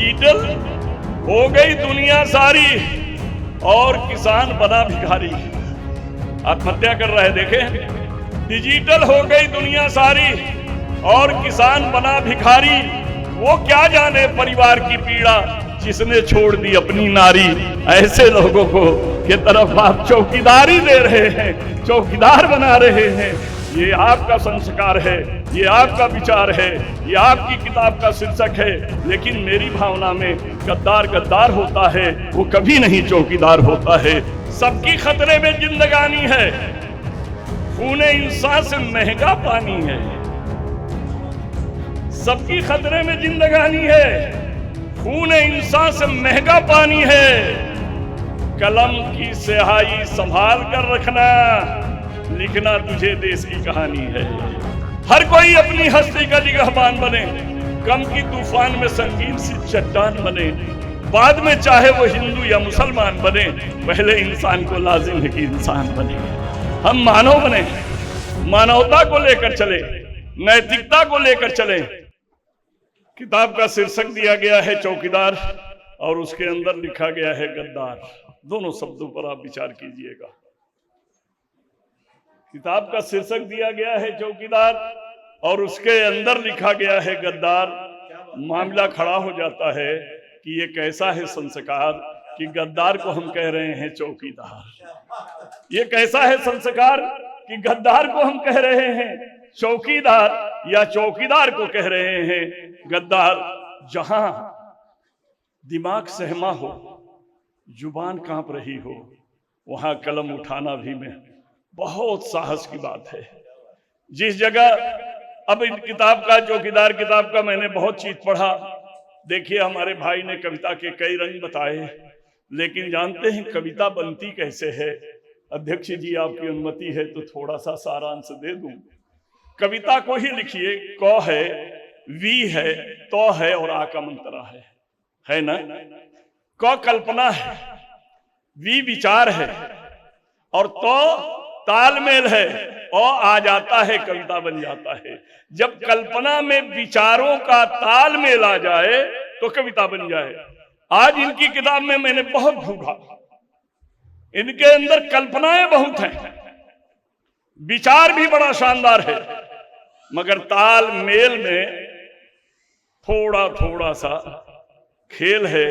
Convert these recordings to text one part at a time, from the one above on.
Digital हो गई दुनिया सारी और किसान बना भिखारी। आत्महत्या कर रहे देखें। डिजिटल हो गई दुनिया सारी और किसान बना भिखारी। वो क्या जाने परिवार की पीड़ा जिसने छोड़ दी अपनी नारी। ऐसे लोगों को के तरफ आप चौकीदारी दे रहे हैं, चौकीदार बना रहे हैं। ये आपका संस्कार है, ये आपका विचार है, ये आपकी किताब का शीर्षक है। लेकिन मेरी भावना में गद्दार गद्दार होता है, वो कभी नहीं चौकीदार होता है। सबकी खतरे में जिंदगानी है, खूने इंसान से महंगा पानी है। सबकी खतरे में जिंदगानी है, खूने इंसान से महंगा पानी है। कलम की स्याही संभाल कर रखना, लिखना तुझे देश की कहानी है। हर कोई अपनी हस्ती का निगहबान बने, गम की तूफान में संगीन सी चट्टान बने। बाद में चाहे वो हिंदू या मुसलमान बने, पहले इंसान को लाजिम है कि इंसान बने। हम मानव बने, मानवता को लेकर चले, नैतिकता को लेकर चले। किताब का शीर्षक दिया गया है चौकीदार और उसके अंदर लिखा गया है गद्दार। दोनों शब्दों पर आप विचार कीजिएगा। किताब का शीर्षक दिया गया है चौकीदार और उसके अंदर लिखा गया है गद्दार। मामला खड़ा हो जाता है कि ये कैसा है संस्कार कि गद्दार को हम कह रहे हैं चौकीदार। ये कैसा है संस्कार कि गद्दार को हम कह रहे हैं चौकीदार, या चौकीदार को कह रहे हैं गद्दार। जहां दिमाग सहमा हो, जुबान कांप रही हो, वहां कलम उठाना भी में बहुत साहस की बात है। जिस जगह अब इन किताब का चौकीदार किताब का मैंने बहुत चीज पढ़ा। देखिए, हमारे भाई ने कविता के कई रंग बताए, लेकिन जानते हैं कविता बनती कैसे है? अध्यक्ष जी, आपकी अनुमति है तो थोड़ा सा सारांश दे दूं। कविता को ही लिखिए। क है, वी है, तो है और आ का मंत्रा है ना। क कल्पना है, वी विचार है और तो तालमेल है, और आ जाता है कविता बन जाता है। जब कल्पना में विचारों का तालमेल आ जाए तो कविता बन जाए। आज इनकी किताब में मैंने बहुत ढूंढा, इनके अंदर कल्पनाएं बहुत हैं, विचार भी बड़ा शानदार है, मगर तालमेल में थोड़ा थोड़ा सा खेल है,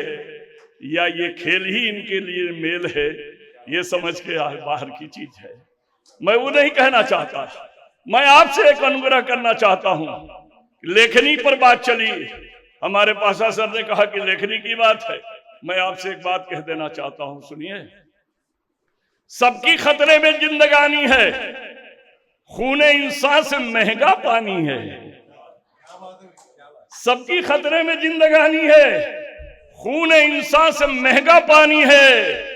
या ये खेल ही इनके लिए मेल है, ये समझ के बाहर की चीज है। मैं वो नहीं कहना चाहता। मैं आपसे एक अनुग्रह करना चाहता हूं। लेखनी पर बात चली, हमारे पाशा सर ने कहा कि लेखनी की बात है। मैं आपसे एक बात कह देना चाहता हूं, सुनिए। सबकी खतरे में जिंदगानी है, खूने इंसान से महंगा पानी है। सबकी खतरे में जिंदगानी है, खूने इंसान से महंगा पानी है।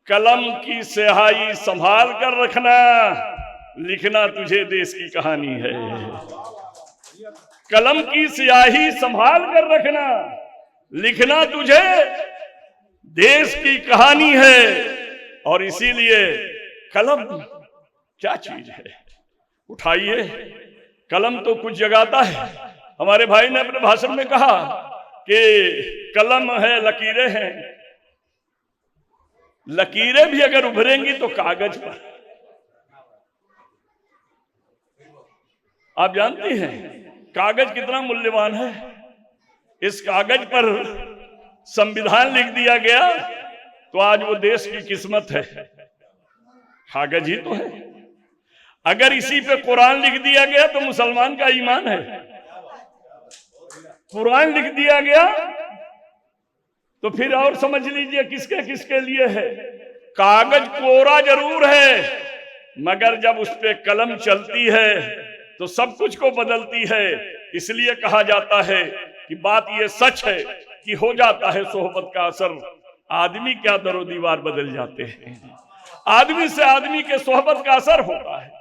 कलम की स्याही संभाल कर रखना, लिखना तुझे देश की कहानी है। कलम की स्याही संभाल कर रखना, लिखना तुझे देश की कहानी है। और इसीलिए कलम क्या चीज है? उठाइए, कलम तो कुछ जगाता है। हमारे भाई ने अपने भाषण में कहा कि कलम है, लकीरें हैं। लकीरें भी अगर उभरेंगी तो कागज पर। आप जानती हैं कागज कितना मूल्यवान है। इस कागज पर संविधान लिख दिया गया तो आज वो देश की किस्मत है। कागज ही तो है। अगर इसी पे कुरान लिख दिया गया तो मुसलमान का ईमान है। कुरान लिख दिया गया तो फिर और समझ लीजिए किसके किसके लिए है। कागज कोरा जरूर है, मगर जब उस पे कलम चलती है तो सब कुछ को बदलती है। इसलिए कहा जाता है कि बात ये सच है कि हो जाता है सोहबत का असर। आदमी क्या दरो दीवार बदल जाते हैं। आदमी से आदमी के सोहबत का असर होता है।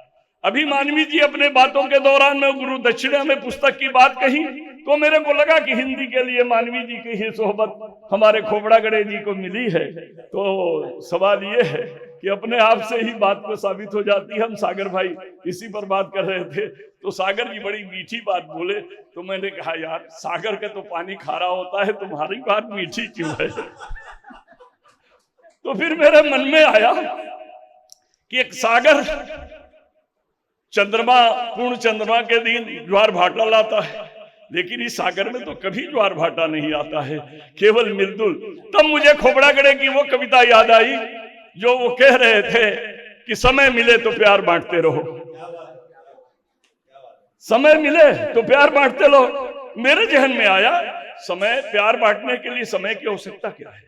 अभी मानवी जी अपने बातों के दौरान में गुरु दक्षिणा में पुस्तक की बात कही तो मेरे को लगा कि हिंदी के लिए मानवी जी की ही सोहबत हमारे खोपड़ागढ़े जी को मिली है। तो सवाल ये है कि अपने आप से ही बात को साबित हो जाती है। हम सागर भाई इसी पर बात कर रहे थे तो सागर जी बड़ी मीठी बात बोले, तो मैंने कहा यार सागर का तो पानी खारा होता है, तुम्हारी बात मीठी क्यों है? तो फिर मेरे मन में आया कि एक सागर चंद्रमा, पूर्ण चंद्रमा के दिन ज्वार भाटा लाता है, लेकिन इस सागर में तो कभी ज्वार भाटा नहीं आता है, केवल मृदुल। तब मुझे खोपड़ागढ़े की वो कविता याद आई जो वो कह रहे थे कि समय मिले तो प्यार बांटते रहो, समय मिले तो प्यार बांटते रहो। मेरे जहन में आया समय, प्यार बांटने के लिए समय की आवश्यकता क्या है?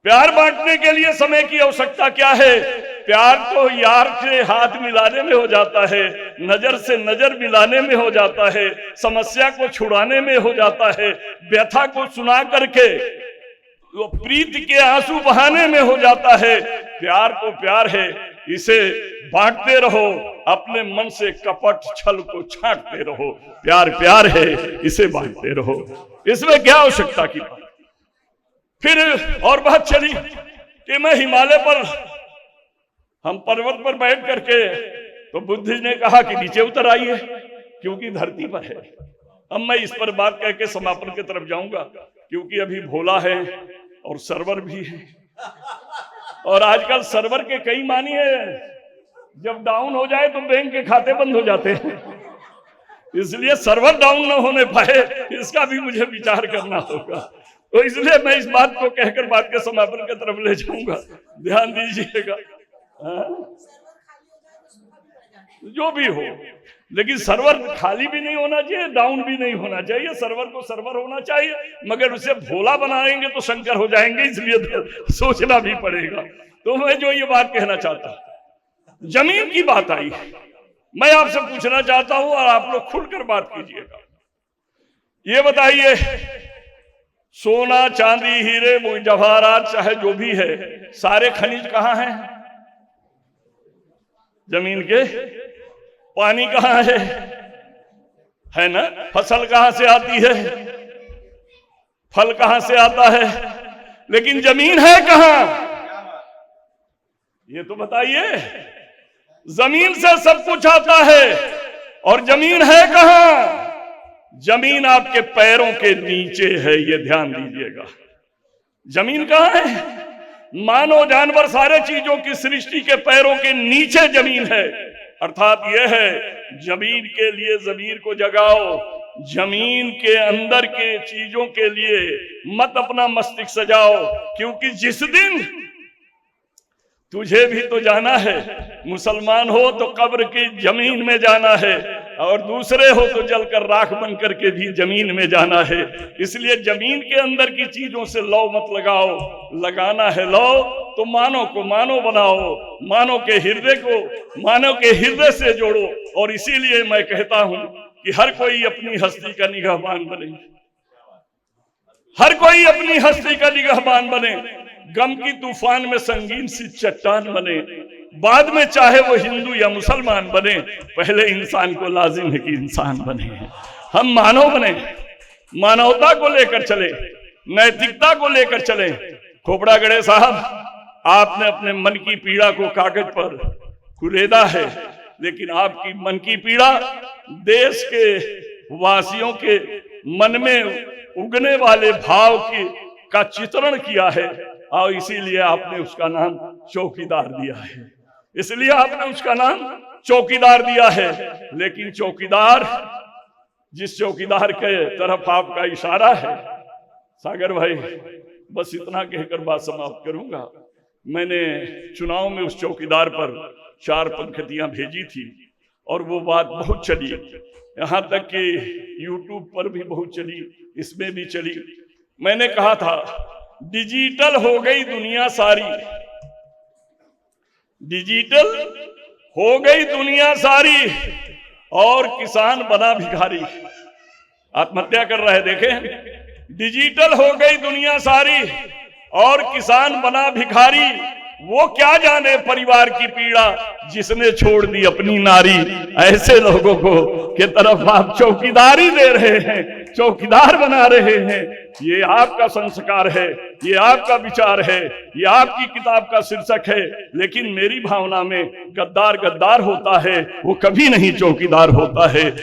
प्यार बांटने के लिए समय की आवश्यकता क्या है? प्यार तो यार से हाथ मिलाने में हो जाता है, नजर से नजर मिलाने में हो जाता है, समस्या को छुड़ाने में हो जाता है, व्यथा को सुना करके वो प्रीति के आंसू बहाने में हो जाता है। प्यार तो प्यार है, इसे बांटते रहो, अपने मन से कपट छल को छांटते रहो। प्यार प्यार है, इसे बांटते रहो, इसमें क्या आवश्यकता की बात। फिर और बात चली कि मैं हिमालय पर, हम पर्वत पर बैठ करके, तो बुद्ध जी ने कहा कि नीचे उतर आइए क्योंकि धरती पर है। अब मैं इस पर बात कह के समापन की तरफ जाऊंगा, क्योंकि अभी भोला है और सर्वर भी है, और आजकल सर्वर के कई मानी है, जब डाउन हो जाए तो बैंक के खाते बंद हो जाते हैं, इसलिए सर्वर डाउन न होने पाए इसका भी मुझे विचार करना होगा। तो इसलिए मैं इस बात को कहकर बात के समापन की तरफ ले जाऊंगा, ध्यान दीजिएगा। जो भी हो, लेकिन सर्वर खाली भी नहीं होना चाहिए, डाउन भी नहीं होना चाहिए, सर्वर को सर्वर होना चाहिए, मगर उसे भोला बनाएंगे तो शंकर हो जाएंगे, इसलिए सोचना भी पड़ेगा। तो मैं जो ये बात कहना चाहता हूं, जमीन की बात आई, मैं आपसे पूछना चाहता हूं और आप लोग खुलकर बात कीजिएगा। ये बताइए, सोना चांदी हीरे जवाहरात चाहे जो भी है, सारे खनिज कहाँ हैं? जमीन के। पानी कहाँ है ना? फसल कहाँ से आती है? फल कहाँ से आता है? लेकिन जमीन है कहाँ? ये तो बताइए। जमीन से सब कुछ आता है, और जमीन है कहाँ? जमीन आपके पैरों के नीचे है, ये ध्यान दीजिएगा। जमीन कहाँ है? मानव जानवर सारे चीजों की सृष्टि के पैरों के नीचे जमीन है। अर्थात यह है, जमीन के लिए जमीर को जगाओ, जमीन के अंदर के चीजों के लिए मत अपना मस्तिष्क सजाओ, क्योंकि जिस दिन तुझे भी तो जाना है, मुसलमान हो तो कब्र की जमीन में जाना है, और दूसरे हो तो जलकर राख बन करके भी जमीन में जाना है। इसलिए जमीन के अंदर की चीजों से लौ मत लगाओ, लगाना है लौ तो मानव को मानव बनाओ, मानव के हृदय से जोड़ो। और इसीलिए मैं कहता हूं कि हर कोई अपनी हस्ती का निगाहबान बने, हर कोई अपनी हस्ती का निगाहबान बने, गम की तूफान में संगीन सी चट्टान बने, बाद में चाहे वो हिंदू या मुसलमान बने, पहले इंसान को लाजिम है कि इंसान बने। हम मानव बने, मानवता को लेकर चले, नैतिकता को लेकर चले। खोपड़ागढ़े साहब, आपने अपने मन की पीड़ा को कागज पर कुरेदा है, लेकिन आपकी मन की पीड़ा देश के वासियों के मन में उगने वाले भाव का चित्रण किया है, और इसीलिए आपने उसका नाम चौकीदार दिया है, इसलिए आपने उसका नाम चौकीदार दिया है। लेकिन चौकीदार, जिस चौकीदार के तरफ आपका इशारा है, सागर भाई, बस इतना कहकर बात समाप्त करूंगा। मैंने चुनाव में उस चौकीदार पर 4 पंक्तियां भेजी थी, और वो बात बहुत चली, यहां तक कि YouTube पर भी बहुत चली, इसमें भी चली। मैंने कहा था, डिजिटल हो गई दुनिया सारी, डिजिटल हो गई दुनिया सारी, और किसान बना भिखारी। आत्महत्या कर रहा है, देखें, डिजिटल हो गई दुनिया सारी और किसान बना भिखारी, वो क्या जाने परिवार की पीड़ा जिसने छोड़ दी अपनी नारी। ऐसे लोगों को के तरफ आप चौकीदारी दे रहे हैं, चौकीदार बना रहे हैं। ये आपका संस्कार है, ये आपका विचार है, ये आपकी किताब का शीर्षक है। लेकिन मेरी भावना में गद्दार गद्दार होता है, वो कभी नहीं चौकीदार होता है।